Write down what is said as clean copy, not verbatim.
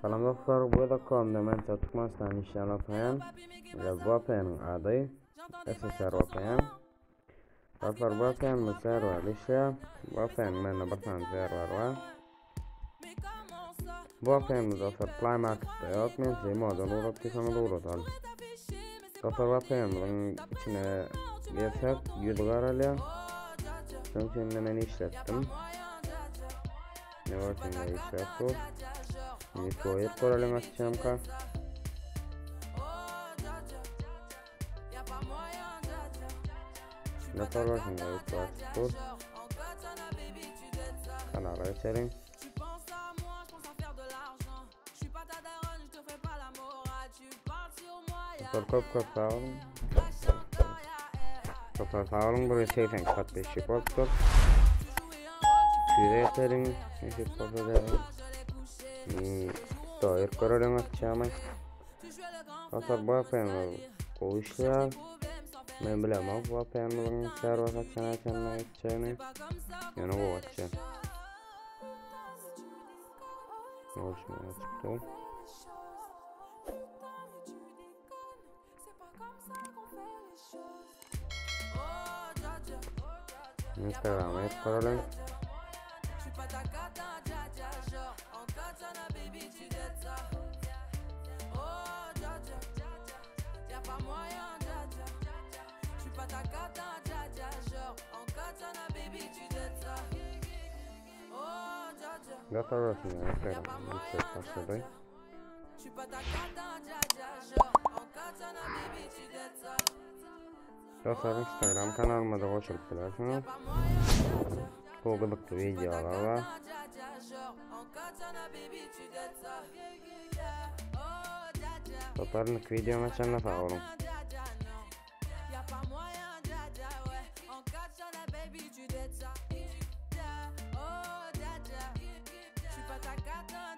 Salam dostlar, burada kondemen Turkmenistan nişan okuyan ve Vapen'in adı SSR okuyan. Dostlar, Vapen mi server işe? Vapen menne bir tane server var. Vapen mi dostlar Play Market'ta yok. Men size model uğratıysam da uğratalım. Dostlar, Vapen'in içine girsek 100 karalya. Şimdi ben işlettim. Ne var şimdi işlettim. Şimdi koyup koralım açacağım ka. Dostlar var şimdi işlettim. Kanala geçelim. Çok sağ olun. Çok sağ olun. Buraya 80 kat 5 yapalım. Şuraya geçelim. Teşekkür ederim. Doyur koralım açacağım. Dostlar, bu Vapen'in koğuşlar. Men bilemem bu Vapen'in server açacağını açacağını. Yani bu açacağım. Oluşmaya çıktı. Instagram'a hep koralım. Dostlar orası ya, Instagram'a yüksek başladı. Dostlar, Instagram kanalıma da koşulup bilirsiniz. Bu gıdıklı videolar var. Dostlar, ilk videomu açanla sağ olun. Baby, tu t'aides ça. Oh, dja dja. Je suis pas ta cata.